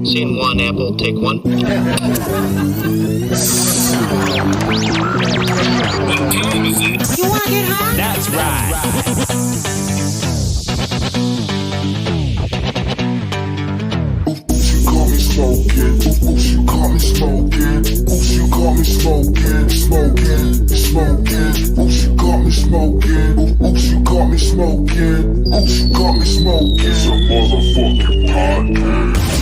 Scene one, Apple, take one. You want to get high? That's right. You got me smoking. You got me smoking. You got me smoking. You got me smoking. You got me smoking. You got me smoking. It's a motherfucking podcast.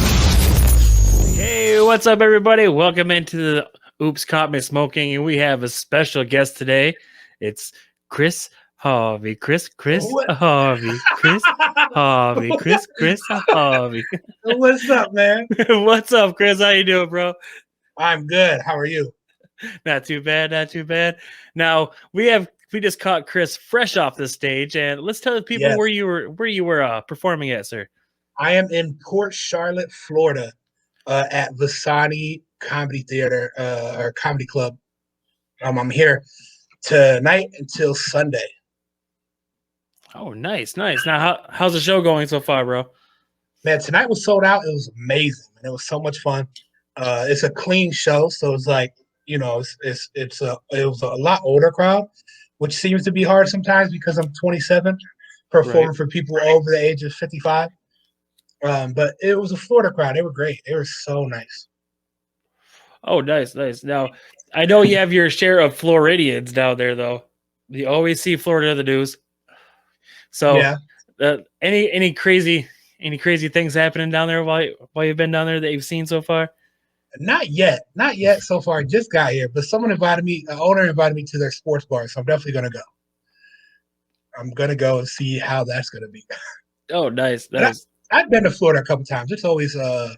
Hey, what's up, everybody? Welcome into the Oops Caught Me Smoking, and we have a special guest today. It's Chris Harvey. Chris Harvey. Chris Harvey. Chris Harvey. What's up, man? What's up, Chris? How you doing, bro? I'm good. How are you? Not too bad, not too bad. Now we just caught Chris fresh off the stage, and let's tell the people where you were performing at, sir. I am in Port Charlotte, Florida, at Versailles Comedy Theater or Comedy Club. I'm here tonight until Sunday. Oh, nice. Now, how's the show going so far, bro? Man, tonight was sold out. It was amazing, and it was so much fun. It's a clean show, so it's like, you know, it was a lot older crowd, which seems to be hard sometimes because I'm 27, performing for people over the age of 55. But it was a Florida crowd. They were great. They were so nice. Oh, nice. Now, I know you have your share of Floridians down there, though. You always see Florida in the news. So, any crazy things happening down there while you've been down there that you've seen so far? Not yet so far. I just got here, but someone invited me. The owner invited me to their sports bar, so I'm definitely gonna go. I'm gonna go and see how that's gonna be. Oh, nice. I've been to Florida a couple times. It's always a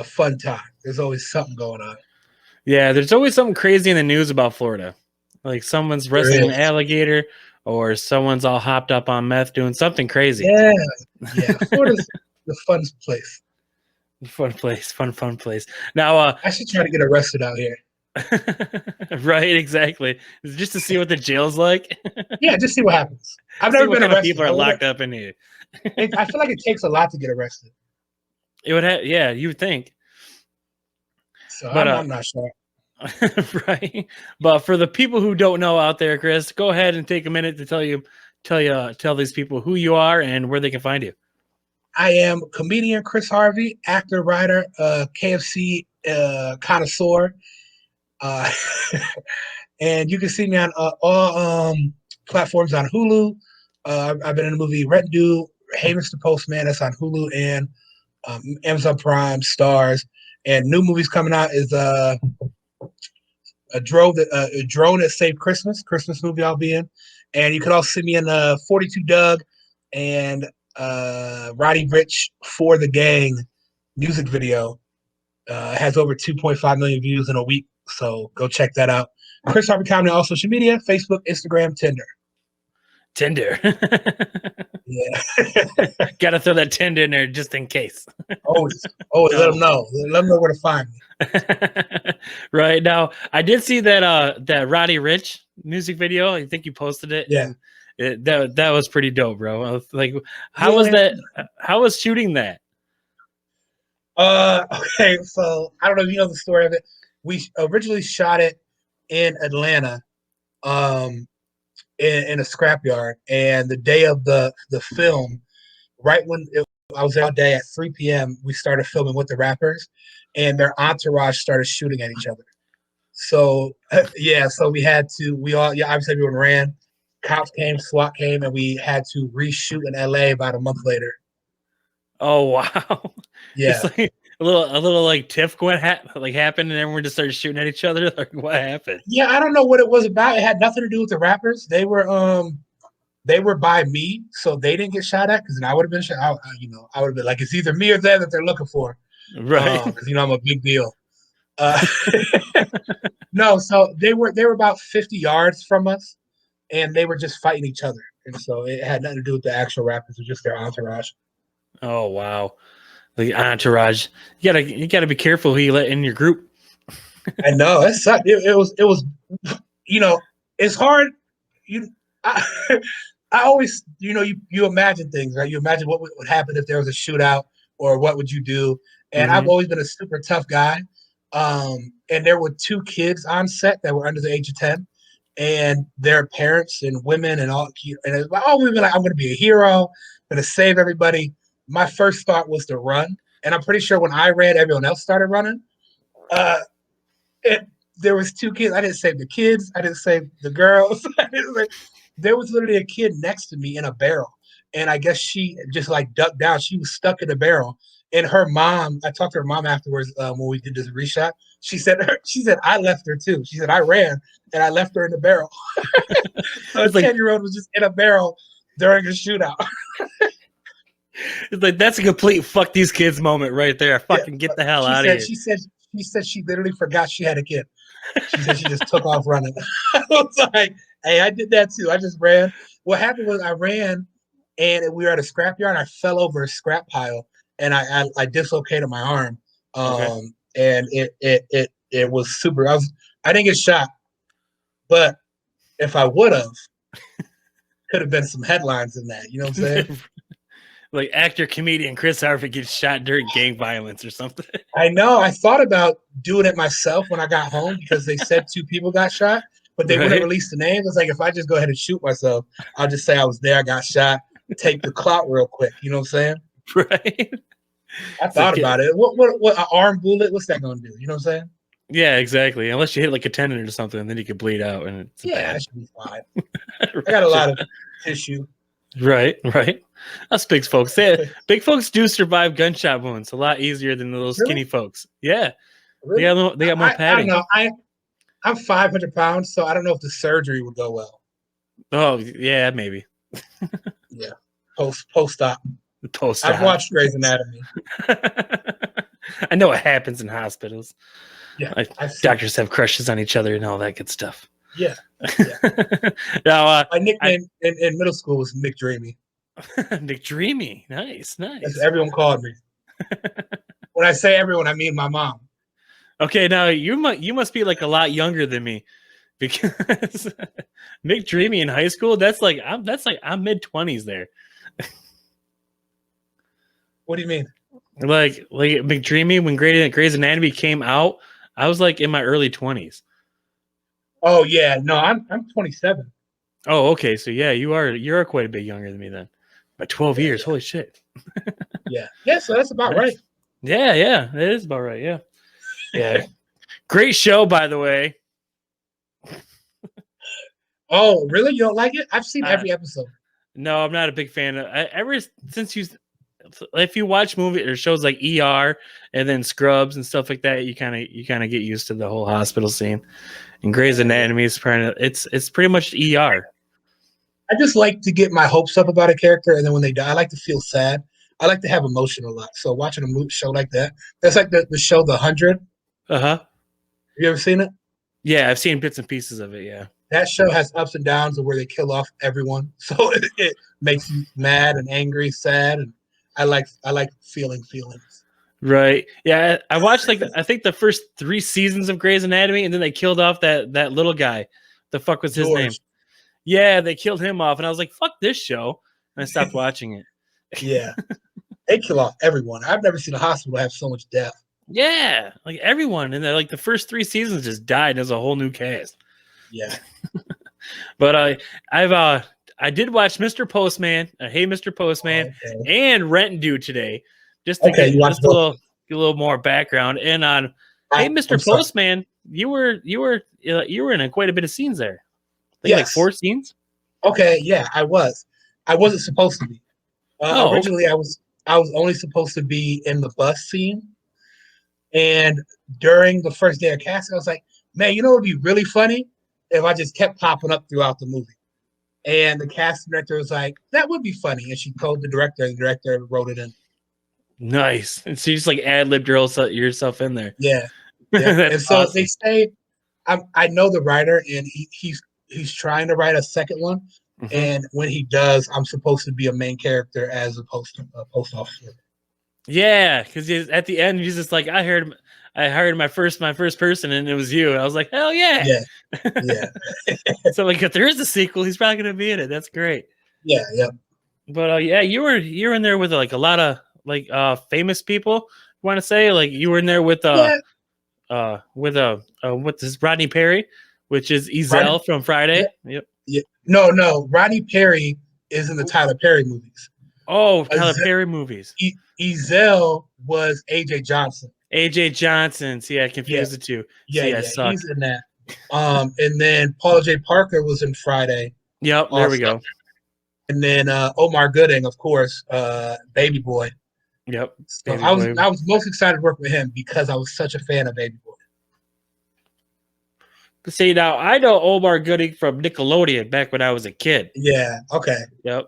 fun time. There's always something going on. Yeah, there's always something crazy in the news about Florida. Like someone's wrestling an alligator, or someone's all hopped up on meth doing something crazy. Yeah. Florida's the fun place. Fun place. Now, I should try to get arrested out here. Right, exactly. Just to see what the jail's like. Yeah, just see what happens. I've never been arrested. People are locked up in here. I feel like it takes a lot to get arrested. It would have, yeah, you would think. So but, I'm not sure. Right. But for the people who don't know out there, Chris, go ahead and take a minute to tell these people who you are and where they can find you. I am comedian Chris Harvey, actor, writer, KFC connoisseur. And you can see me on all platforms on Hulu. I've been in the movie Rent Due, Hey Mr. Postman, that's on Hulu and Amazon Prime, Stars. And new movies coming out is a drone that saved Christmas movie I'll be in. And you can also see me in 42 Dugg and Roddy Ricch For the Gang music video. Has over 2.5 million views in a week. So go check that out. Chris Harvey Comedy on all social media, Facebook, Instagram, Tinder. Yeah. Gotta throw that Tinder in there just in case. Always let them know. Let them know where to find me. Right. Now, I did see that Roddy Ricch music video. I think you posted it. Yeah. That was pretty dope, bro. Like, how was that? How was shooting that? Okay, so I don't know if you know the story of it. We originally shot it in Atlanta, in a scrapyard, and the day of the film, right when I was there all day at 3 p.m., we started filming with the rappers, and their entourage started shooting at each other. So so obviously everyone ran. Cops came, SWAT came, and we had to reshoot in LA about a month later. Oh wow! Yeah, it's like a little like tiff happened, and everyone just started shooting at each other. Like, what happened? Yeah, I don't know what it was about. It had nothing to do with the rappers. They were by me, so they didn't get shot at. Because then I would have been shot. I would have been like, it's either me or them that they're looking for, right? Because I'm a big deal. No, so they were about 50 yards from us, and they were just fighting each other, and so it had nothing to do with the actual rappers. It was just their entourage. Oh wow, the entourage! You gotta be careful who you let in your group. I know that sucked. It was, it's hard. I always, you imagine things, right? You imagine what would happen if there was a shootout or what would you do? And I've always been a super tough guy. And there were 2 kids on set that were under the age of 10, and their parents and women and all. And it's like, oh, we've been like, I'm going to be a hero, going to save everybody. My first thought was to run, and I'm pretty sure when I ran, everyone else started running. There was 2 kids. I didn't save the kids. I didn't save the girls. There was literally a kid next to me in a barrel, and I guess she just like ducked down. She was stuck in the barrel. And her mom, I talked to her mom afterwards when we did this reshot. She said, I left her too. She said, I ran and I left her in the barrel. So a 10-year-old was just in a barrel during a shootout. It's like, that's a complete fuck these kids moment right there. Fucking get the hell out of here. She said she literally forgot she had a kid. She said she just took off running. I was like, hey, I did that too. I just ran. What happened was I ran and we were at a scrapyard and I fell over a scrap pile. And I dislocated my arm, and it was super. I didn't get shot, but if I would have, could have been some headlines in that. You know what I'm saying? Like actor comedian Chris Harvey gets shot during gang violence or something. I know. I thought about doing it myself when I got home because they said 2 people got shot, but they wouldn't release the name. It's like if I just go ahead and shoot myself, I'll just say I was there, I got shot, take the clout real quick. You know what I'm saying? Right. I thought about it. What an arm bullet? What's that going to do? You know what I'm saying? Yeah, exactly. Unless you hit like a tendon or something, and then you could bleed out, and it's that should be fine. I got a lot of tissue. Right. Us big folks. Big folks do survive gunshot wounds a lot easier than the little skinny folks. Yeah, really? They got more padding. I don't know. I'm 500 pounds, so I don't know if the surgery would go well. Oh yeah, maybe. Yeah, post-op. I've watched Grey's Anatomy. I know what happens in hospitals. Yeah, doctors have crushes on each other and all that good stuff. Yeah. Now, my nickname in middle school was McDreamy. McDreamy, nice. That's what everyone called me. When I say everyone, I mean my mom. Okay, now you must be like a lot younger than me, because McDreamy in high school, I'm mid-20s there. What do you mean? Like McDreamy, when Grey's Anatomy came out, I was like in my early 20s. Oh yeah, no, I'm 27. Oh, okay, so yeah, you're quite a bit younger than me then, by 12 years. Holy shit. yeah. So that's about right. Yeah, it is about right. Yeah. Great show, by the way. Oh, really? You don't like it? I've seen every episode. No, I'm not a big fan of. Ever since if you watch movies or shows like ER and then Scrubs and stuff like that, you kind of get used to the whole hospital scene. And Grey's Anatomy is it's pretty much ER. I just like to get my hopes up about a character, and then when they die, I like to feel sad. I like to have emotion a lot. So watching a show like that's like the show The 100. Have you ever seen it? Yeah, I've seen bits and pieces of it. Yeah, that show has ups and downs of where they kill off everyone, so it makes you mad and angry, sad, and I like feeling feelings. Right. Yeah, I watched I think the first 3 seasons of Grey's Anatomy, and then they killed off that little guy. The fuck was his name? Yeah, they killed him off, and I was like, "Fuck this show," and I stopped watching it. Yeah, they kill off everyone. I've never seen a hospital have so much death. Yeah, like everyone, and like the first 3 seasons just died as a whole new cast. Yeah, but I did watch Mr. Postman, Hey Mr. Postman, and Rent Due today, just to get just a little more background. And on Hey Mr. Postman, you were in quite a bit of scenes there. Like 4 scenes. Okay, yeah, I was. I wasn't supposed to be. Originally, I was only supposed to be in the bus scene. And during the first day of casting, I was like, man, it would be really funny if I just kept popping up throughout the movie. And the casting director was like, that would be funny. And she told the director, and the director wrote it in. Nice. And so you just like ad-libbed yourself in there. Yeah. And so awesome. They say, I know the writer, and he's trying to write a second one. Mm-hmm. And when he does, I'm supposed to be a main character as a post officer. Yeah, because at the end, he's just like, I hired my first person, and it was you. And I was like, hell yeah. Yeah. So like, if there is a sequel, he's probably going to be in it. That's great. Yeah. But you were in there with like a lot of like famous people. Want to say like you were in there with with this Rodney Perry, which is Ezel from Friday. Yep. Yeah. No. Rodney Perry is in the Tyler Perry movies. Oh, Tyler Perry movies. Ezel was AJ Johnson. AJ Johnson. See, I confused the two. Yeah, See, yeah, I suck. he's in that. And then Paula J. Parker was in Friday. Yep, there we go. And then Omar Gooding, of course, Baby Boy. Yep. So I was most excited to work with him because I was such a fan of Baby Boy. See, now I know Omar Gooding from Nickelodeon back when I was a kid. Yeah. Okay. Yep.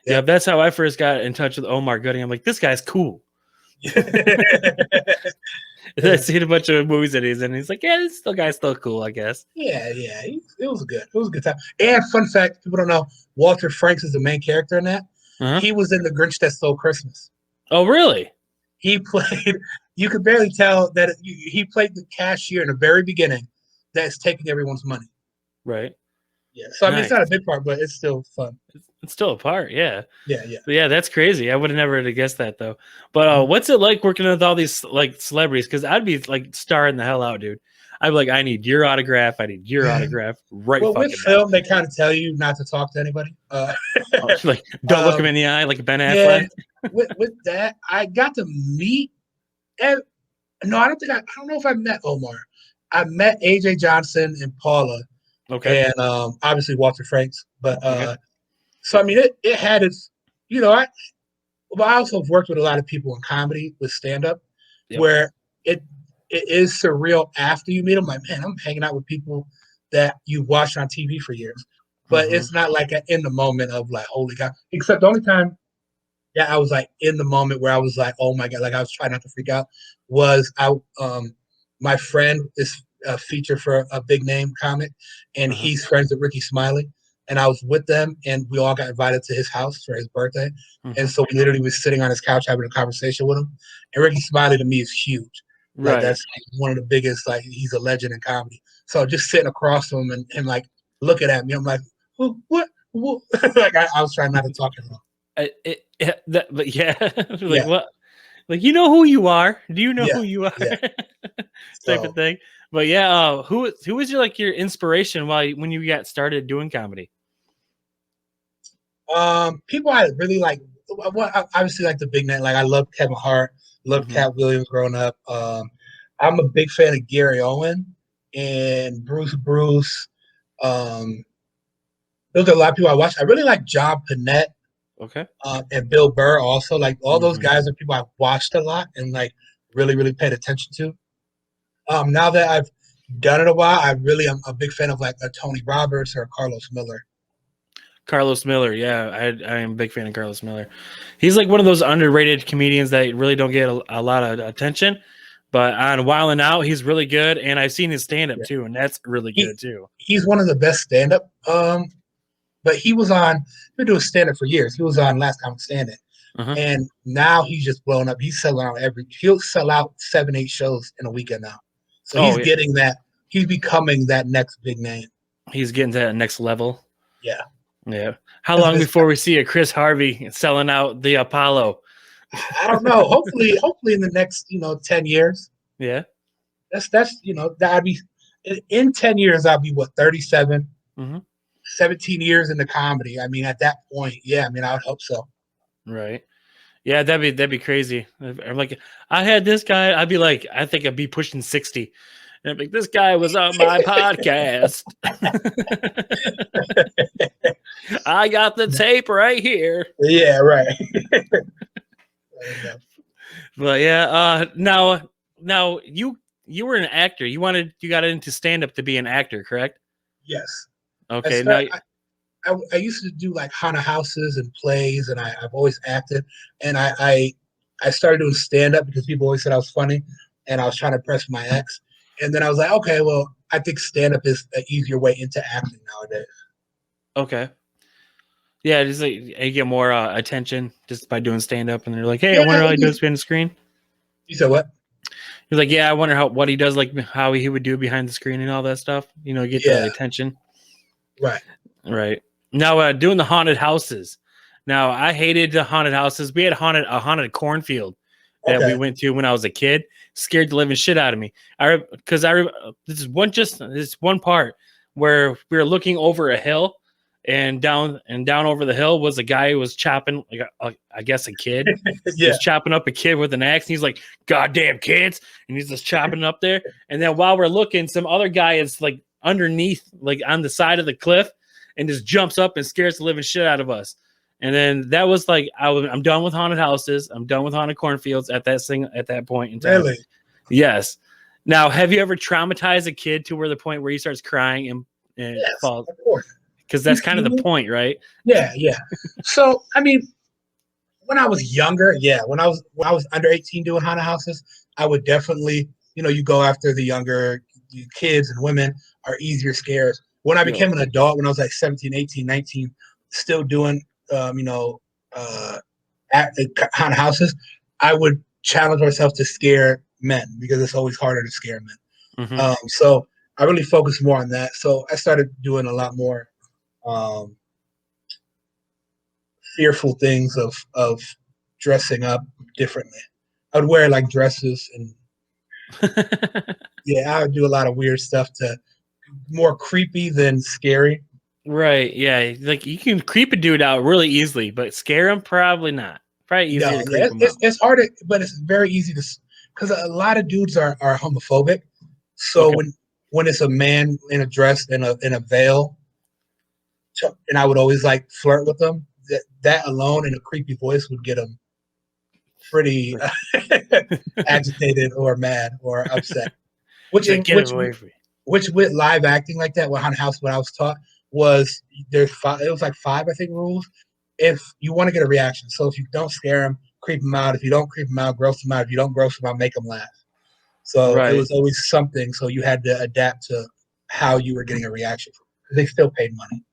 Yeah, that's how I first got in touch with Omar Gooding. I'm like, this guy's cool. I seen a bunch of movies that he's in. He's like, yeah, this guy's still cool, I guess. Yeah. It was a good time. And fun fact, people don't know, Walter Franks is the main character in that. Uh-huh. He was in The Grinch That Stole Christmas. Oh, really? He played. You could barely tell that he played the cashier in the very beginning. That's taking everyone's money. Right. Yeah. So I mean, it's not a big part, but it's still fun. It's still a part. Yeah. Yeah. But yeah, that's crazy. I would have never guessed that though. But what's it like working with all these like celebrities? Because I'd be like starring the hell out, dude. I'd be like, I need your autograph. I need your autograph. Right. Well, with film, they kind of tell you not to talk to anybody. Like, don't look him in the eye, like Ben Affleck. with that, I got to meet. No, I don't know if I met Omar. I met AJ Johnson and Paula. Okay. And obviously Walter Franks. But so I mean it had its, I also have worked with a lot of people in comedy with stand-up where it is surreal after you meet them. Like, man, I'm hanging out with people that you watched on TV for years. But it's not like in the moment of like, holy God. Except the only time I was like in the moment where I was like, oh my God, like I was trying not to freak out was my friend is a feature for a big name comic, and he's friends with Ricky Smiley. And I was with them, and we all got invited to his house for his birthday. And so we literally was sitting on his couch having a conversation with him. And Ricky Smiley to me is huge. Like, right. That's one of the biggest, like he's a legend in comedy. So just sitting across from him and like looking at me, I'm like, what? Like I was trying not to talk to him. But yeah, like what? Like, you know who you are? Do you know who you are? Yeah. Type of thing. But yeah, who was your inspiration when you got started doing comedy? People I really like. Obviously, like the big name. Like I love Kevin Hart, love Cat Williams growing up. I'm a big fan of Gary Owen and Bruce. Those are a lot of people I watch. I really like John Panette. Okay. And Bill Burr also. Like all those guys are people I've watched a lot and like really, really paid attention to. Now that I've done it a while, I really am a big fan of like a Tony Roberts or Carlos Miller. Carlos Miller, yeah, I am a big fan of Carlos Miller. He's like one of those underrated comedians that really don't get a lot of attention. But on Wild 'N Out, he's really good, and I've seen his stand-up too, and that's really good too. He's one of the best stand-up. But he's been doing stand-up for years. He was on Last Comic Standing. And now he's just blown up. He's selling out he'll sell out 7-8 shows in a weekend now. So he's getting that. He's becoming that next big name. He's getting to that next level. Yeah. Yeah. How long before we see a Chris Harvey selling out the Apollo? I don't know. Hopefully in the next, 10 years. Yeah. That's that'd be in 10 years, I'll be 37, 17 years into comedy. I mean, at that point, I would hope so. Right. Yeah, that'd be crazy. I'm like, I had this guy. I'd be like, I think I'd be pushing 60. And I'm like, this guy was on my podcast. I got the tape right here. Yeah, right. But yeah, now you were an actor. You got into stand-up to be an actor, correct? Yes. Okay. I used to do like haunted houses and plays, and I've always acted. And I started doing stand-up because people always said I was funny, and I was trying to impress my ex. And then I was like, okay, well, I think stand-up is an easier way into acting nowadays. Okay. Yeah, just like you get more attention just by doing stand-up, and they're like, hey, I wonder how he does behind the screen. You said what? He's like, yeah, I wonder what he does, like how he would do behind the screen and all that stuff. Get that attention. Right. Right. Now, doing the haunted houses. Now, I hated the haunted houses. We had a haunted cornfield that we went to when I was a kid. Scared the living shit out of me. This is one part where we were looking over a hill, and down over the hill was a guy who was chopping, like I guess a kid. He's chopping up a kid with an axe. And he's like, "Goddamn kids!" And he's just chopping up there. And then while we're looking, some other guy is like underneath, like on the side of the cliff, and just jumps up and scares the living shit out of us. And then that was like, I'm done with haunted houses. I'm done with haunted cornfields at that point in time. Really? Yes. Now, have you ever traumatized a kid to where the point where he starts crying and Yes, falls? of course. Because that's kind of the point, right? Yeah. So, I mean, when I was younger, when I was under 18 doing haunted houses, I would definitely, you go after the younger kids, and women are easier scares. When I became an adult, when I was like 17, 18, 19, still doing at haunted houses, I would challenge myself to scare men because it's always harder to scare men. Mm-hmm. So I really focused more on that. So I started doing a lot more fearful things of dressing up differently. I would wear like dresses and I would do a lot of weird stuff to more creepy than scary. Right. Yeah. Like you can creep a dude out really easily, but scare him probably not. Probably easier to creep him out. It's hard, but it's very easy to, because a lot of dudes are homophobic. So when it's a man in a dress and a veil, and I would always like flirt with them, that alone in a creepy voice would get them pretty agitated or mad or upset. Which with live acting like that, with haunted house, what I was taught was it was like 5, I think, rules. If you want to get a reaction, so if you don't scare them, creep them out. If you don't creep them out, gross them out. If you don't gross them out, make them laugh. So it was always something. So you had to adapt to how you were getting a reaction from, because they still paid money.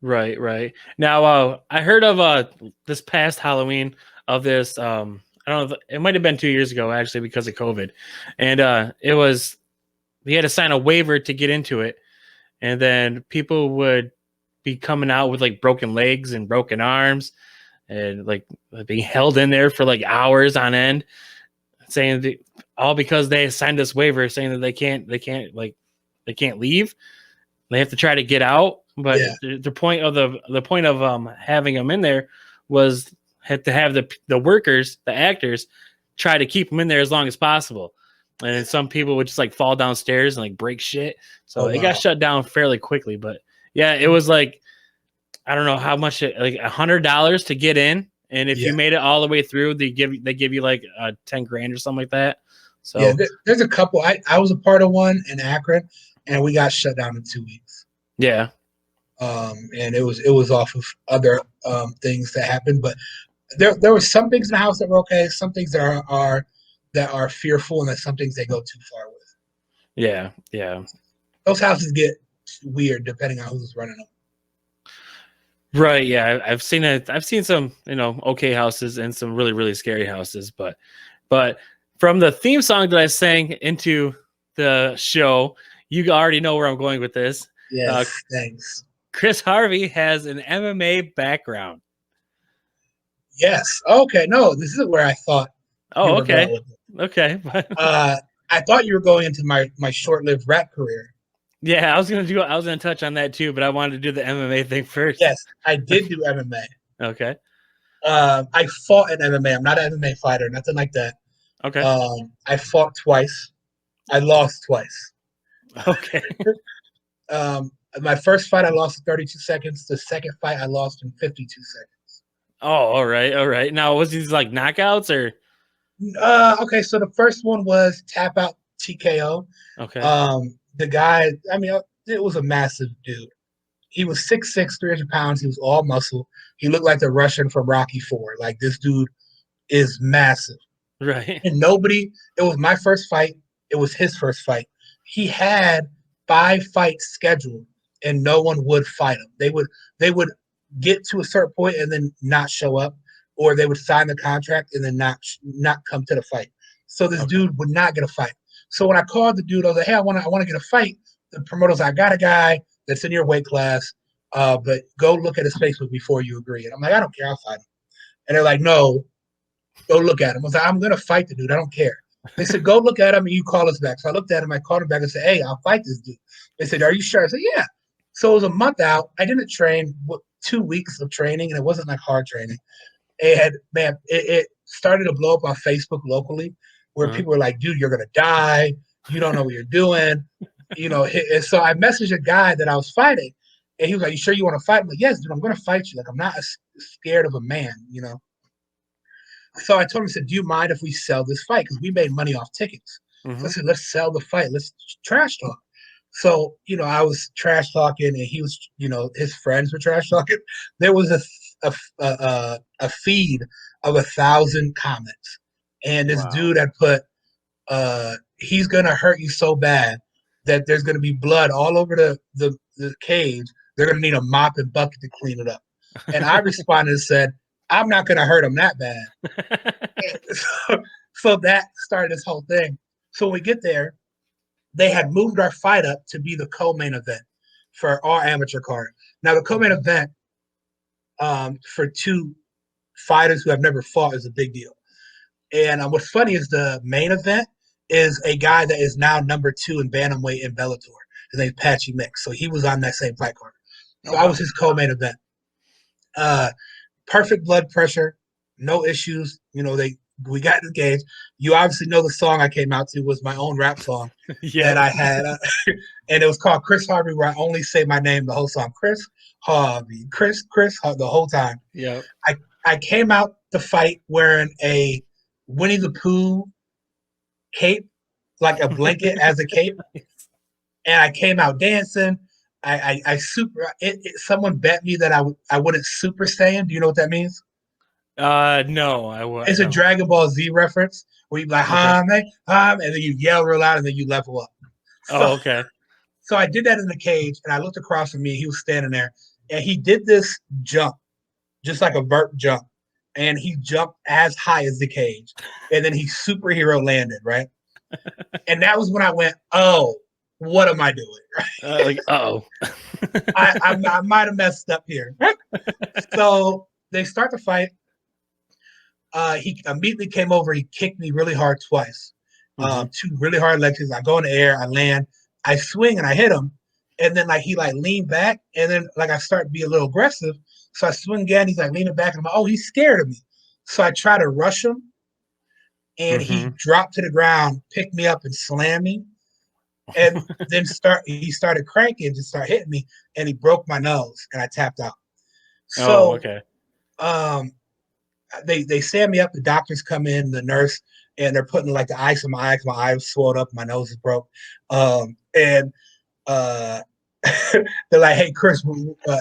Right. Now, I heard of this past Halloween of this. I don't know if it might have been 2 years ago, actually, because of COVID, and we had to sign a waiver to get into it, and then people would be coming out with like broken legs and broken arms, and like being held in there for like hours on end, saying all because they signed this waiver saying that they can't leave. They have to try to get out. But the point of having them in there was had to have the workers, the actors, try to keep them in there as long as possible. And then some people would just like fall downstairs and like break shit. So it got shut down fairly quickly. But yeah, it was like, I don't know how much, like $100 to get in. And if you made it all the way through, they give you like 10 grand or something like that. So there's a couple. I was a part of one in Akron, and we got shut down in 2 weeks. Yeah. And it was off of other things that happened, but there were some things in the house that were okay, some things that are fearful, and then some things they go too far with. Yeah. Those houses get weird depending on who's running them. Right. Yeah, I've seen it. I've seen some, okay houses and some really, really scary houses, but from the theme song that I sang into the show, you already know where I'm going with this. Yes, thanks. Chris Harvey has an MMA background. Yes. Okay. No, this is where I thought. Oh, okay. Okay. I thought you were going into my short-lived rap career. Yeah, I was gonna touch on that too, but I wanted to do the MMA thing first. Yes, I did do MMA. Okay. I fought in MMA. I'm not an MMA fighter, nothing like that. Okay. I fought twice. I lost twice. Okay. My first fight I lost in 32 seconds. The second fight I lost in 52 seconds. Oh, all right. Now, was these like knockouts or? Okay, so the first one was tap out TKO. Okay. The guy, it was a massive dude. He was 6'6", 300 pounds. He was all muscle. He looked like the Russian from Rocky IV. Like, this dude is massive. Right. And it was my first fight. It was his first fight. He had 5 fights scheduled, and no one would fight him. They would get to a certain point and then not show up, or they would sign the contract and then not come to the fight. So this dude would not get a fight. So when I called the dude, I was like, "Hey, I want to get a fight." The promoter's like, "I got a guy that's in your weight class. but go look at his Facebook before you agree. And I'm like, I don't care. I'll fight him. And they're like, no, go look at him. I was like, I'm going to fight the dude. I don't care. They said, go look at him and you call us back. So I looked at him. I called him back and said, hey, I'll fight this dude. They said, are you sure? I said, yeah. So it was a month out. I didn't train, 2 weeks of training, and it wasn't like hard training. And man, it started to blow up on Facebook locally, where people were like, dude, you're going to die. You don't know what you're doing. And so I messaged a guy that I was fighting, and he was like, you sure you want to fight? I'm like, yes, dude, I'm going to fight you. Like, I'm not scared of a man, So I told him, I said, do you mind if we sell this fight? Because we made money off tickets. So I said, let's sell the fight. Let's trash talk. So, I was trash talking, and he was, his friends were trash talking. There was a feed of 1,000 comments. And this dude had put, he's going to hurt you so bad that there's going to be blood all over the cage. They're going to need a mop and bucket to clean it up. And I responded and said, I'm not going to hurt him that bad. So that started this whole thing. So when we get there, they had moved our fight up to be the co-main event for our amateur card. Now, the co-main event for two fighters who have never fought is a big deal. And what's funny is the main event is a guy that is now number 2 in bantamweight in Bellator. His name's Patchy Mix. So he was on that same fight card. So I was his co-main event. Perfect blood pressure, no issues. We got engaged. You obviously know the song I came out to was my own rap song that I had. And it was called Chris Harvey, where I only say my name the whole song. Chris Harvey, Chris the whole time. Yeah. I came out the fight wearing a Winnie the Pooh cape, like a blanket as a cape. And I came out dancing. Someone bet me that I wouldn't super saiyan. Do you know what that means? No, I wouldn't. It's a Dragon Ball Z reference where you like, and then you yell real loud and then you level up. Okay. So I did that in the cage, and I looked across from me. He was standing there, and he did this jump, just like a vert jump, and he jumped as high as the cage, and then he superhero landed, right? And that was when I went, oh, what am I doing? I might have messed up here. So they start the fight. He immediately came over. He kicked me really hard twice. 2 really hard leg kicks. I go in the air. I land. I swing and I hit him. And then he leaned back. And then I start to be a little aggressive. So I swing again. He's leaning back. And I'm like, oh, he's scared of me. So I try to rush him. And he dropped to the ground, picked me up, and slammed me. And then he started cranking to start hitting me. And he broke my nose. And I tapped out. So, okay. They stand me up. The doctors come in, the nurse, and they're putting the ice in my eyes. My eye was swelled up. My nose is broke. And they're like, hey, Chris,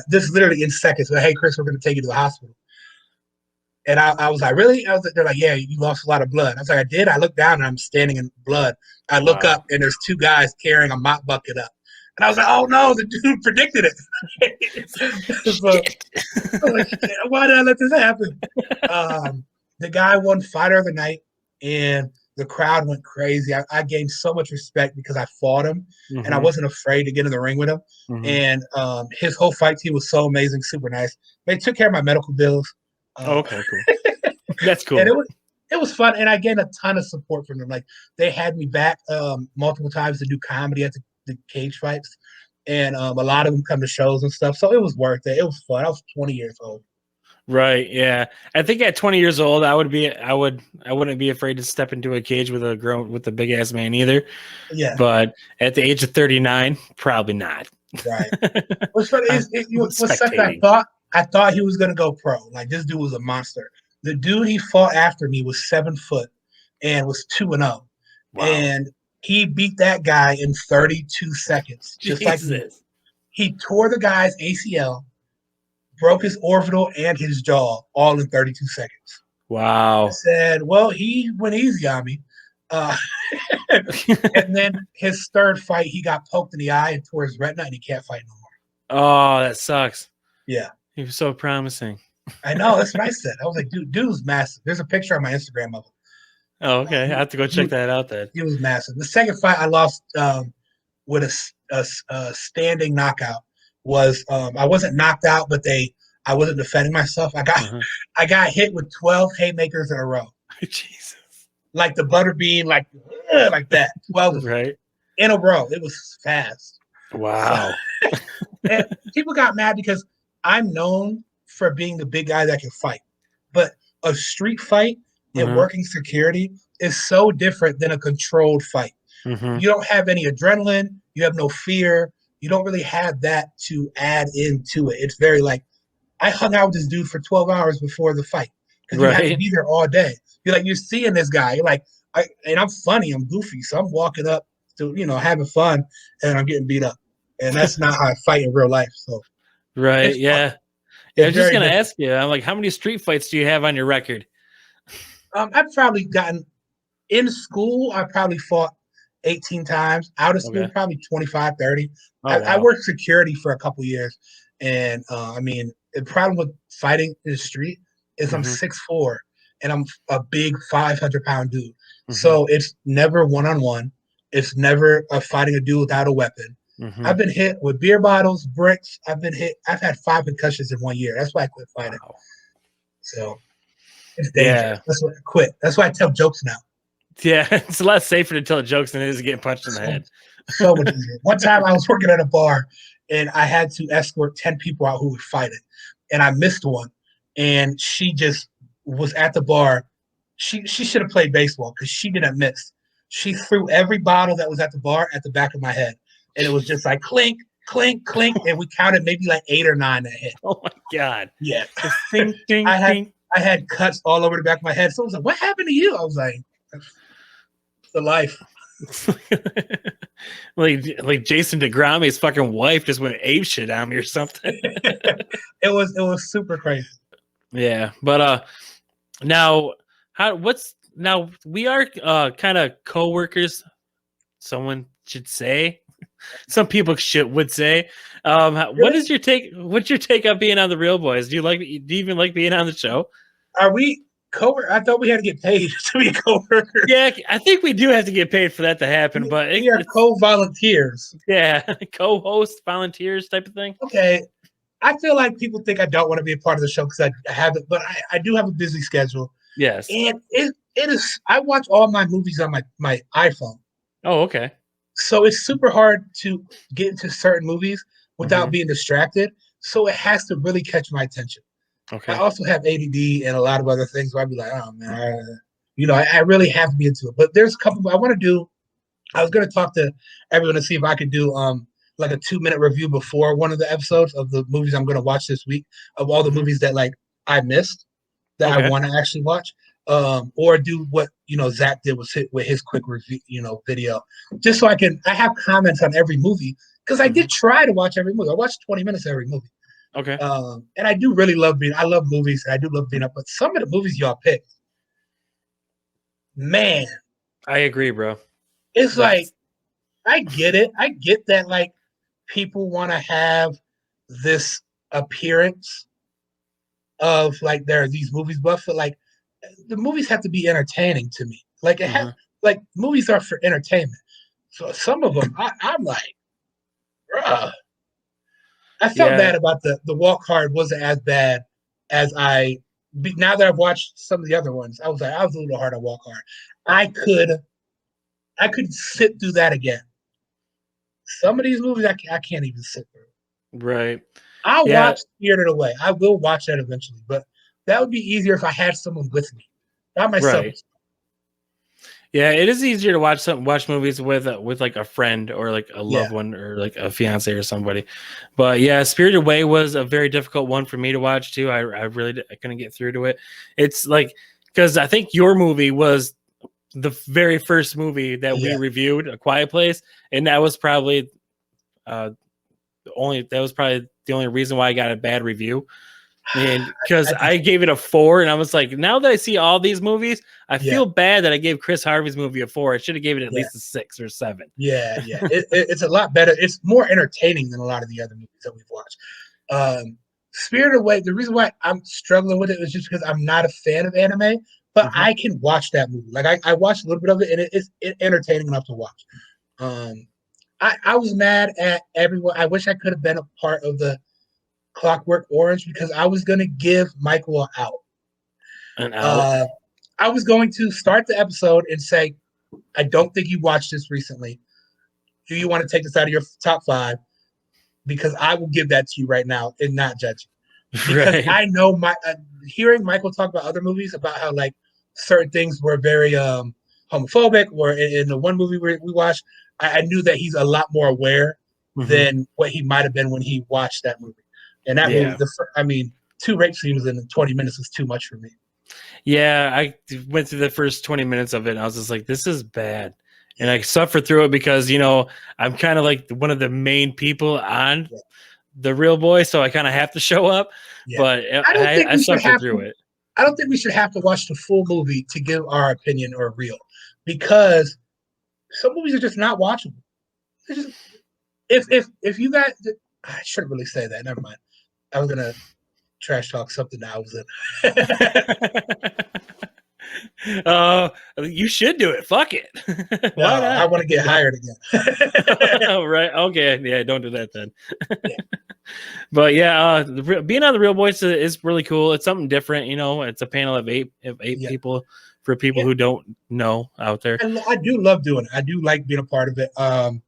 this is literally in seconds. Like, hey, Chris, we're going to take you to the hospital. And I was like, really? They're like, yeah, you lost a lot of blood. I was like, I did. I look down and I'm standing in blood. I look up and there's 2 guys carrying a mop bucket up. And I was like, oh no, the dude predicted it. So, why did I let this happen? The guy won Fighter of the Night, and the crowd went crazy. I gained so much respect because I fought him, and I wasn't afraid to get in the ring with him. And his whole fight team was so amazing, super nice. They took care of my medical bills. Okay, cool. That's cool. And it was fun, and I gained a ton of support from them. They had me back multiple times to do comedy at the cage fights, and a lot of them come to shows and stuff. So it was worth it. It was fun. I was 20 years old. Right. Yeah. I think at 20 years old, I wouldn't be afraid to step into a cage with a big ass man either. Yeah. But at the age of 39, probably not. Right. What's funny is I thought he was going to go pro. This dude was a monster. The dude he fought after me was 7 foot and was 2-0. Wow. And he beat that guy in 32 seconds. Just like he tore the guy's ACL, broke his orbital and his jaw all in 32 seconds. Wow. I said, well, he went easy on me. And then his third fight, he got poked in the eye and tore his retina, and he can't fight no more. Oh, that sucks. Yeah. He was so promising. I know. That's what I said. I was like, dude's massive. There's a picture on my Instagram of him. Oh, okay. I have to go check that out then. He was massive. The second fight I lost with a standing knockout was I wasn't knocked out, but I wasn't defending myself. I got hit with 12 haymakers in a row. Jesus. Like the butterbean, like that. 12 right in a row. It was fast. Wow. So, and people got mad because I'm known for being the big guy that can fight. But a street fight and working security is so different than a controlled fight. You don't have any adrenaline. You have no fear. You don't really have that to add into it. It's very like, I hung out with this dude for 12 hours before the fight because you have to be there all day. You're seeing this guy. You're like, and I'm funny. I'm goofy. So I'm walking up to, having fun, and I'm getting beat up. And that's not how I fight in real life. So, right. Yeah. I was just going to ask you, I'm like, how many street fights do you have on your record? I've probably gotten in school. I probably fought 18 times. Out of school, probably 25, 30. I worked security for a couple years. And the problem with fighting in the street is I'm 6'4", and I'm a big 500-pound dude. So it's never one-on-one. It's never fighting a dude without a weapon. I've been hit with beer bottles, bricks. I've had 5 concussions in 1 year. That's why I quit fighting. Wow. So it's dangerous. Yeah. That's why I quit. That's why I tell jokes now. Yeah, it's a lot safer to tell jokes than it is to get punched in the head. So much easier. One time I was working at a bar, and I had to escort 10 people out who were fighting. And I missed one. And she just was at the bar. She should have played baseball because she didn't miss. She threw every bottle that was at the bar at the back of my head. And it was just like clink, clink, clink. And we counted maybe like 8 or 9 that hit. Oh, my God. Yeah. Ding, ding, I had cuts all over the back of my head. So I was like, what happened to you? I was like, the life. like Jason DeGrame's fucking wife just went ape shit on me or something. It was super crazy. Yeah, but now we are kind of co-workers. Someone should say. Some people would say. Really? What is your take? What's your take on being on the Real Boys? Do you even like being on the show? Are we co-workers? I thought we had to get paid to be co-workers. Yeah, I think we do have to get paid for that to happen. But we are co-volunteers. Yeah, co-host, volunteers type of thing. Okay. I feel like people think I don't want to be a part of the show because I haven't, but I do have a busy schedule. Yes. And it is, I watch all my movies on my iPhone. Oh, okay. So it's super hard to get into certain movies without being distracted. So it has to really catch my attention. Okay. I also have ADD and a lot of other things where I'd be like, oh man, I really have to be into it. But there's a couple I want to do. I was going to talk to everyone to see if I could do like a 2-minute review before one of the episodes of the movies I'm going to watch this week, of all the movies that like I missed that I want to actually watch, or do what Zach did with his quick review video, just so I have comments on every movie, because I did try to watch every movie. I watched 20 minutes of every movie. Okay. And I do really love I love movies, and I do love being up, but some of the movies y'all pick, man, I agree, bro. It's like, I get it. I get that, like, people want to have this appearance of like there are these movies buff, but like the movies have to be entertaining to me. Like like movies are for entertainment. So some of them, I'm like, bruh. I felt bad about the Walk Hard wasn't as bad as now that I've watched some of the other ones. I was a little hard on Walk Hard. I could sit through that again. Some of these movies I can't even sit through. Right. I'll watch Spirited Away. I will watch that eventually, but that would be easier if I had someone with me, not myself. Right. Yeah, it is easier to watch movies with like a friend or like a loved one or like a fiance or somebody. But yeah, Spirited Away was a very difficult one for me to watch too. I really couldn't get through to it. It's like, because I think your movie was the very first movie that we reviewed, A Quiet Place, and that was probably the only reason why I got a bad review. And because I gave it a 4, and I was like, now that I see all these movies, I feel bad that I gave Chris Harvey's movie a 4. I should have gave it at least a 6 or 7. Yeah. It's a lot better. It's more entertaining than a lot of the other movies that we've watched. Spirited Away, the reason why I'm struggling with it is just because I'm not a fan of anime, but I can watch that movie. Like I watched a little bit of it, and it's entertaining enough to watch. I was mad at everyone. I wish I could have been a part of the Clockwork Orange because I was going to give Michael an out. An out. I was going to start the episode and say, I don't think you watched this recently. Do you want to take this out of your top 5? Because I will give that to you right now and not judge you. Because Right. I know hearing Michael talk about other movies about how like certain things were very homophobic, or in the one movie we watched, I knew that he's a lot more aware than what he might have been when he watched that movie. And that movie, 2 rape scenes in 20 minutes was too much for me. Yeah, I went through the first 20 minutes of it and I was just like, this is bad. And I suffered through it because, I'm kind of like one of the main people on The Real Boy, so I kind of have to show up. Yeah. But I suffered through it. I don't think we should have to watch the full movie to give our opinion or real, because some movies are just not watchable. Just, if you guys, I shouldn't really say that. Never mind. I was gonna trash talk something that I was in. You should do it. Fuck it. No, I want to get hired again. Oh, right. Okay. Yeah, don't do that then. Yeah. But yeah, being on The Real Boys is really cool. It's something different, It's a panel of eight people for people who don't know out there. And I do love doing it. I do like being a part of it. And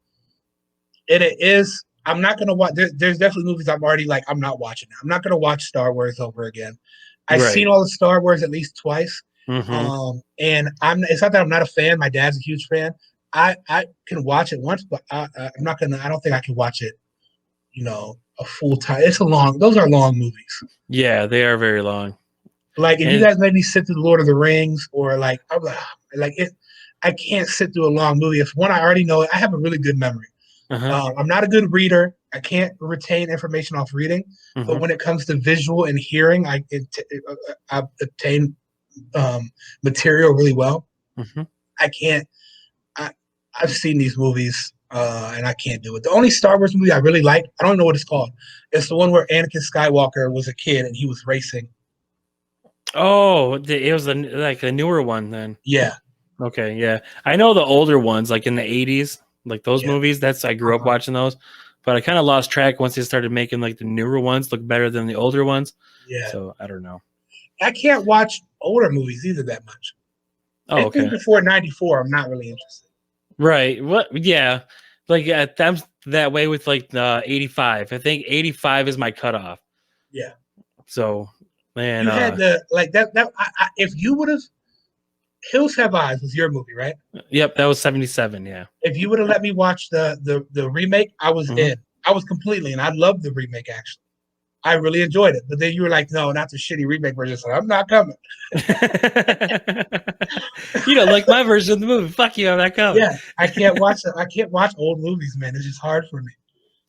it is. I'm not gonna watch. There's definitely movies I'm already like. I'm not watching it. I'm not gonna watch Star Wars over again. I've seen all the Star Wars at least twice. And it's not that I'm not a fan. My dad's a huge fan. I can watch it once, but I'm not gonna. I don't think I can watch it. A full time. Those are long movies. Yeah, they are very long. Like if you guys let me sit through the Lord of the Rings, or like I'm like it, I can't sit through a long movie. If one I already know it, I have a really good memory. I'm not a good reader. I can't retain information off reading. But when it comes to visual and hearing, I obtain material really well. I can't. I've seen these movies. And I can't do it. The only Star Wars movie I really like, I don't know what it's called. It's the one where Anakin Skywalker was a kid and he was racing. Oh, it was like a newer one then. Yeah. Okay, yeah. I know the older ones, like in the 80s, like those movies. I grew up watching those. But I kind of lost track once they started making like the newer ones look better than the older ones. Yeah. So I don't know. I can't watch older movies either that much. Oh, okay. Before 94, I'm not really interested. Right. What? Yeah. Like I'm that way with like 85. I think 85 is my cutoff. Yeah. So, man, you had if you would have, Hills Have Eyes was your movie, right? Yep, that was 77. Yeah. If you would have let me watch the remake, I was in. I was completely in. I loved the remake actually. I really enjoyed it. But then you were like, no, not the shitty remake version. So I'm not coming. You don't like my version of the movie. Fuck you, I'm not coming. Yeah, I can't watch old movies, man. It's just hard for me.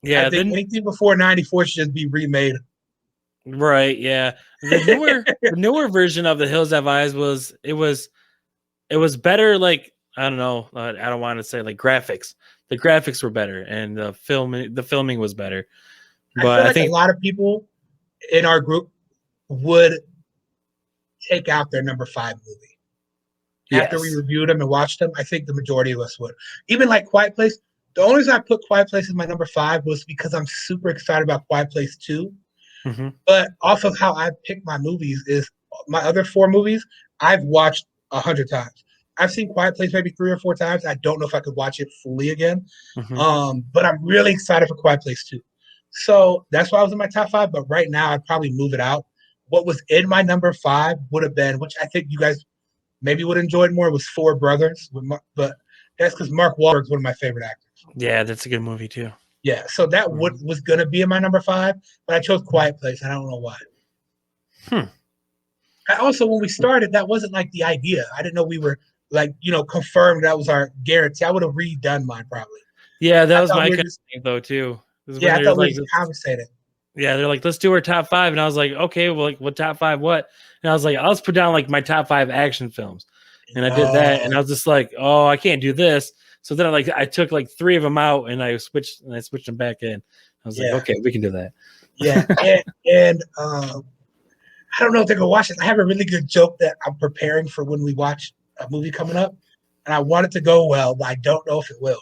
Yeah, I think anything before 94 should just be remade. Right, yeah. The newer version of The Hills Have Eyes was better, like, I don't know, I don't want to say like graphics. The graphics were better and the filming was better. But I think a lot of people in our group would take out their number 5 movie. After we reviewed them and watched them, I think the majority of us would. Even like Quiet Place. The only reason I put Quiet Place as my number 5 was because I'm super excited about Quiet Place 2. But off of how I pick my movies is my other 4 movies I've watched 100 times. I've seen Quiet Place maybe 3 or 4 times. I don't know if I could watch it fully again. But I'm really excited for Quiet Place 2. So that's why I was in my top 5. But right now, I'd probably move it out. What was in my number 5 would have been, which I think you guys maybe would have enjoyed more, was Four Brothers. But that's because Mark Wahlberg is one of my favorite actors. Yeah, that's a good movie too. Yeah, so that was going to be in my number 5, but I chose Quiet Place. I don't know why. I also, when we started, that wasn't like the idea. I didn't know we were like, confirmed that was our guarantee. I would have redone mine probably. Yeah, that was my thing though too. Yeah, I thought we were conversating. Yeah, they're like, let's do our top 5. And I was like, okay, well, like, what top 5 what? And I was like, I'll just put down like my top 5 action films. And I did that. And I was just like, oh, I can't do this. So then I took like 3 of them out and I switched them back in. I was like, okay, we can do that. Yeah. and I don't know if they're going to watch it. I have a really good joke that I'm preparing for when we watch a movie coming up. And I want it to go well, but I don't know if it will.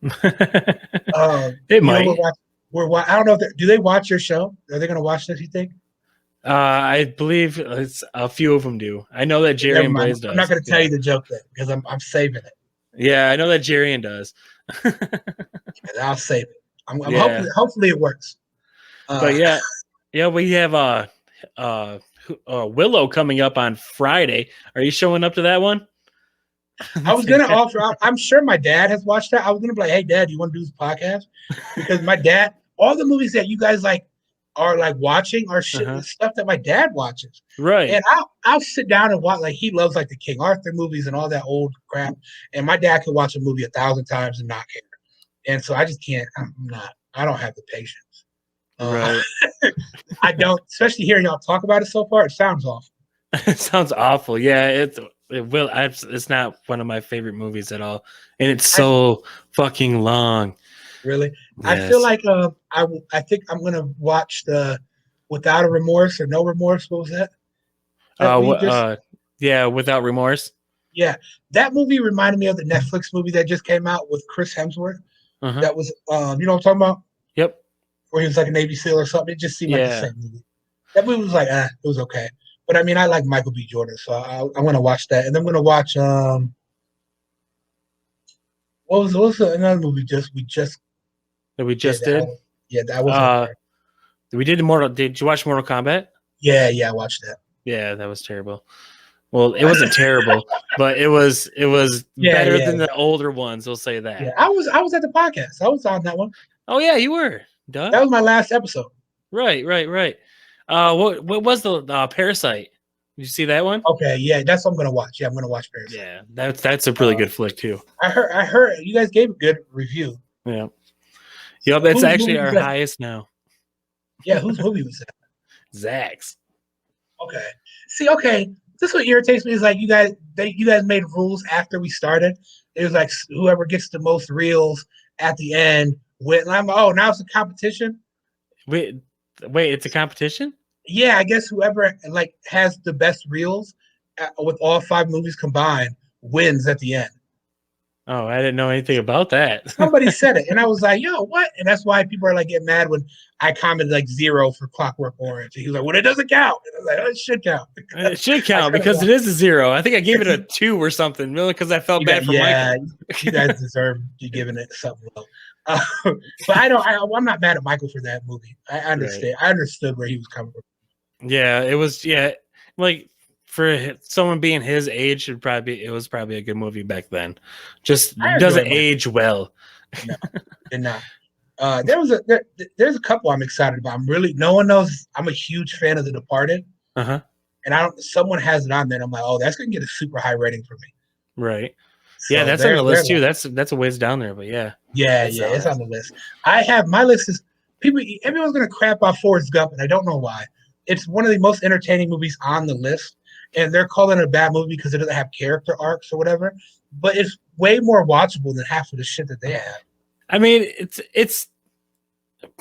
It might. I don't know if do they watch your show? Are they going to watch this? You think? I believe it's a few of them do. I know that Jerry and Blaze does. I'm not going to tell you the joke then because I'm saving it. Yeah, I know that Jerry does. I'll save it. I'm hopefully it works. But yeah, we have Willow coming up on Friday. Are you showing up to that one? I was gonna offer. I'm sure my dad has watched that. I was gonna be like, "Hey, Dad, do you want to do this podcast?" Because my dad, all the movies that you guys are watching are stuff that my dad watches. Right. And I'll sit down and watch. Like he loves the King Arthur movies and all that old crap. And my dad can watch a movie 1,000 times and not care. And so I just can't. I don't have the patience. Right. I don't. Especially hearing y'all talk about it so far, it sounds awful. It sounds awful. Yeah, it's not one of my favorite movies at all, and it's so fucking long. Really, yes. I feel like I think I'm gonna watch the Without a Remorse or No Remorse. What was that? Yeah, Without Remorse. Yeah, that movie reminded me of the Netflix movie that just came out with Chris Hemsworth. That was you know what I'm talking about? Yep. Where he was like a Navy SEAL or something. It just seemed like the same movie. That movie was it was okay. But I mean, I like Michael B. Jordan, so I'm gonna watch that, and then I'm gonna watch what was another movie we just did? That was. We did Mortal. Did you watch Mortal Kombat? Yeah, I watched that. Yeah, that was terrible. Well, it wasn't terrible, but it was better than the older ones. We'll say that. Yeah, I was at the podcast. I was on that one. Oh yeah, you were. Duh. That was my last episode. Right. What was the Parasite? Did you see that one? Okay, yeah, that's what I'm gonna watch. Yeah, I'm gonna watch Parasite. Yeah, that's a really good flick too. I heard you guys gave a good review. Yeah. Yep, that's actually our highest now. Yeah, whose movie was that? Zach's. Okay. See, this is what irritates me is you guys made rules after we started. It was whoever gets the most reels at the end win. And I'm now it's a competition. Wait, it's a competition? Yeah, I guess whoever has the best reels with all 5 movies combined wins at the end. Oh, I didn't know anything about that. Somebody said it, and I was like, "Yo, what?" And that's why people are getting mad when I commented 0 for Clockwork Orange. And he was like, "Well, it doesn't count." And I was like, "Oh, it should count." It should count because it is a 0. I think I gave it a 2 or something, really, because I felt bad for Michael. You guys deserve you giving it something low. But I'm not mad at Michael for that movie. I understand. Right. I understood where he was coming from. Yeah, it was. Yeah, for someone being his age, it was probably a good movie back then. Just doesn't age well. No, did not. There's a couple I'm excited about. No one knows. I'm a huge fan of The Departed. And someone has it on there. And I'm like, oh, that's gonna get a super high rating for me. Right. So yeah, that's on the list too. That's a ways down there, but yeah. Yeah, it's on the list. My list is everyone's gonna crap off Forrest Gump, and I don't know why. It's one of the most entertaining movies on the list. And they're calling it a bad movie because it doesn't have character arcs or whatever. But it's way more watchable than half of the shit that they have. I mean, it's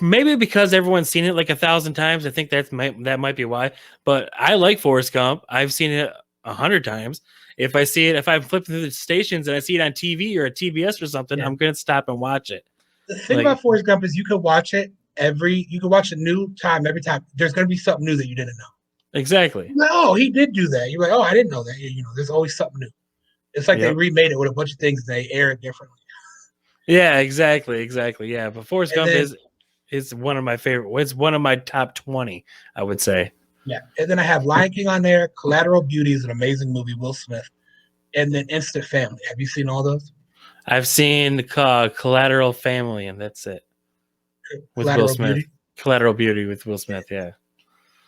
maybe because everyone's seen it 1,000 times. I think that might be why. But I like Forrest Gump. I've seen it 100 times. If I'm flipping through the stations and I see it on TV or a TBS or something, I'm gonna stop and watch it. The thing about Forrest Gump is you could watch it you could watch a new time every time. There's gonna be something new that you didn't know. Exactly. Oh, he did do that. You're like, oh, I didn't know that. There's always something new. It's like they remade it with a bunch of things and they air it differently. Yeah, exactly. Yeah, but Forrest Gump is one of my favorite. It's one of my top 20, I would say. Yeah, and then I have Lion King on there. Collateral Beauty is an amazing movie, Will Smith, and then Instant Family. Have you seen all those? I've seen Collateral Family, and that's it. With Will Smith. Beauty? Collateral Beauty with Will Smith. Yeah.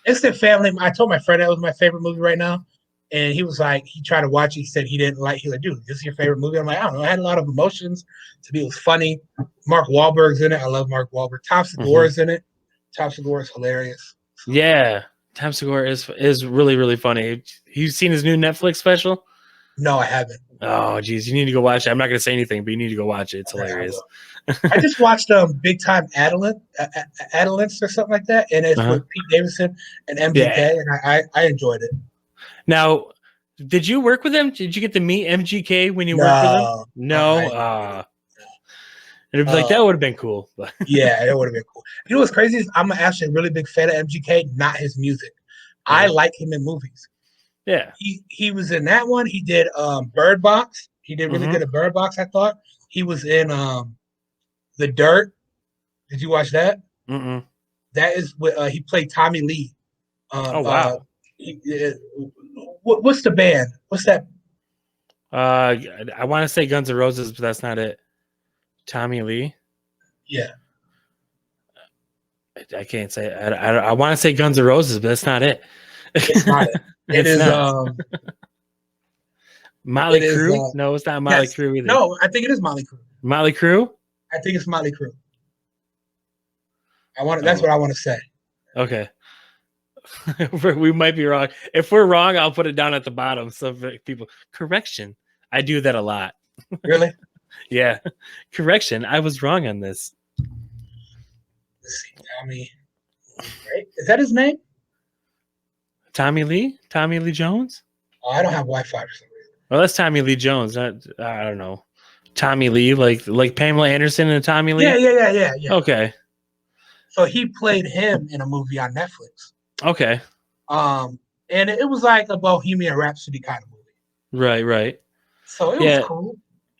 Instant Family. I told my friend that was my favorite movie right now, and he was like, he tried to watch it. He said he didn't like. He's like, dude, this is your favorite movie? I'm like, I don't know. I had a lot of emotions. To me, it was funny. Mark Wahlberg's in it. I love Mark Wahlberg. Tom Segura's in it. Tom Segura is hilarious. Yeah, Tom Segura is really, really funny. You seen his new Netflix special? No, I haven't. Oh, geez, you need to go watch it. I'm not going to say anything, but you need to go watch it. It's hilarious. I just watched Big Time Adolescence or something like that, and it's with Pete Davidson and MGK, and I enjoyed it. Now, did you work with them? Did you get to meet MGK when you worked with them? No. It'd be like, that would have been cool. But yeah, it would have been cool. You know what's crazy is I'm actually a really big fan of MGK, not his music. I like him in movies. Yeah. He was in that one. He did Bird Box. He did really good at Bird Box, I thought. He was in The Dirt. Did you watch that? Mm-mm. That is what he played Tommy Lee. Oh, wow. What's the band? What's that? I want to say Guns N' Roses, but that's not it. Tommy Lee? Yeah. I can't say it. I want to say Guns N' Roses, but that's not it. It's not it. It is Motley Crue? No, it's not Motley Crue either. No, I think it is Motley Crue. Motley Crue? I think it's Motley Crue. That's what I want to say. Okay. We might be wrong. If we're wrong, I'll put it down at the bottom. So people, correction. I do that a lot. Really? Yeah. Correction. I was wrong on this. Let's see. Tommy. Right? Is that his name? Tommy Lee? Tommy Lee Jones? Oh, I don't have Wi-Fi for some reason. Well, that's Tommy Lee Jones. I don't know. Tommy Lee, like Pamela Anderson and Tommy Lee? Yeah. Okay. So he played him in a movie on Netflix. Okay. And it was like a Bohemian Rhapsody kind of movie. Right. So it was cool.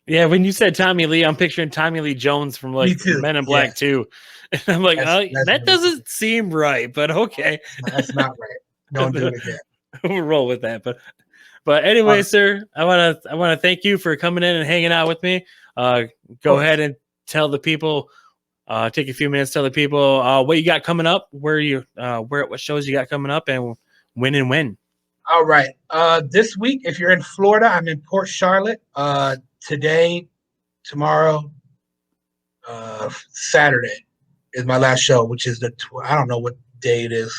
Yeah, when you said Tommy Lee, I'm picturing Tommy Lee Jones from like Men in Black 2. And I'm like, that doesn't seem right, but okay. That's not right. Don't do it again. We'll roll with that. But anyway, sir, I wanna thank you for coming in and hanging out with me. Go ahead and tell the people, take a few minutes, tell the people what you got coming up, what shows you got coming up, and when. All right. This week, if you're in Florida, I'm in Port Charlotte. Today, tomorrow, Saturday is my last show, which is I don't know what day it is.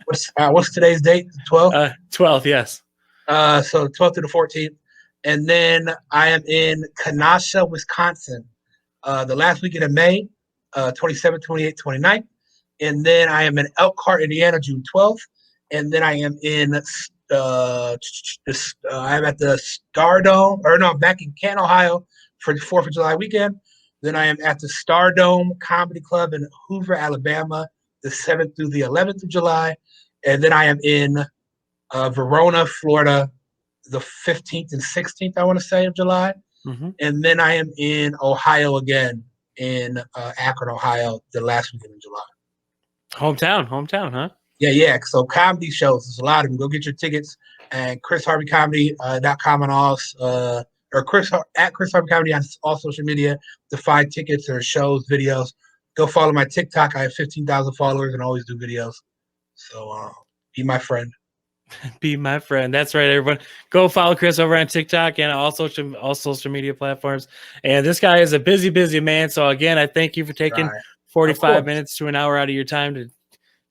What's today's date? 12th? 12th, yes. So 12th to the 14th. And then I am in Kenosha, Wisconsin, the last weekend of May, 27th, 28th, 29th. And then I am in Elkhart, Indiana, June 12th. And then I am in I'm at the Stardome, back in Canton, Ohio for the 4th of July weekend. Then I am at the Stardome Comedy Club in Hoover, Alabama, the 7th through the 11th of July. And then I am in Verno, Florida, the 15th and 16th, I want to say, of July. Mm-hmm. And then I am in Ohio again, in Akron, Ohio, the last weekend of July. Hometown, huh? Yeah. So comedy shows, there's a lot of them. Go get your tickets and ChrisHarveyComedy.com on all, or at Chris Harvey Comedy on all social media to find tickets or shows, videos. Go follow my TikTok. I have 15,000 followers and always do videos. So be my friend. Be my friend. That's right, everyone. Go follow Chris over on TikTok and all social media platforms. And this guy is a busy man. So again, I thank you for taking 45 minutes to an hour out of your time to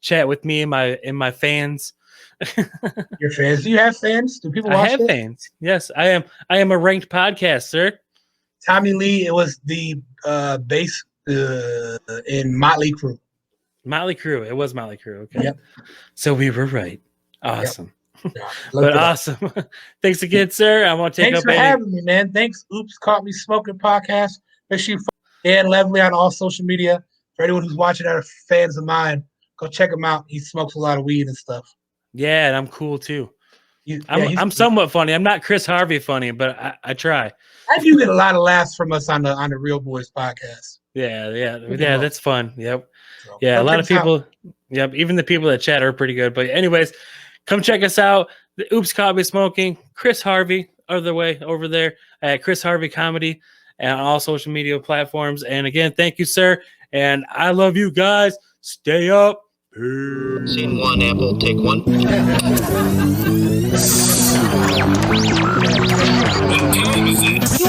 chat with me and my fans. Your fans? Do you have fans? Do people watch I have fans. Yes, I am a ranked podcast, sir. Tommy Lee, it was the bass in Motley Crue. It was Motley Crue. Okay. Yep. So we were right. Awesome. Yep. Yeah, but awesome. Thanks again, sir. I want to take Thanks for having me, man. Thanks. Oops, Caught Me Smoking podcast. Make sure you follow Dan Levely on all social media. For anyone who's watching that are fans of mine, go check him out. He smokes a lot of weed and stuff. Yeah, and I'm cool too. I'm somewhat funny. I'm not Chris Harvey funny, but I try. I do get a lot of laughs from us on the Real Boys podcast. Yeah, that's fun. Yep. So, yeah, a lot of people. Yep, even the people that chat are pretty good. But anyways, come check us out. The Oops Caught Me Smoking. Chris Harvey, other way over there at Chris Harvey Comedy and all social media platforms. And again, thank you, sir. And I love you guys. Stay up. Scene one, Apple, take one. You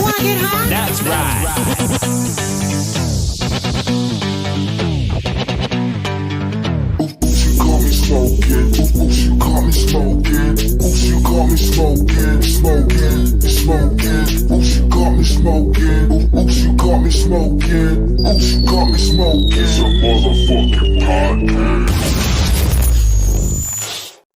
want to get high? That's right.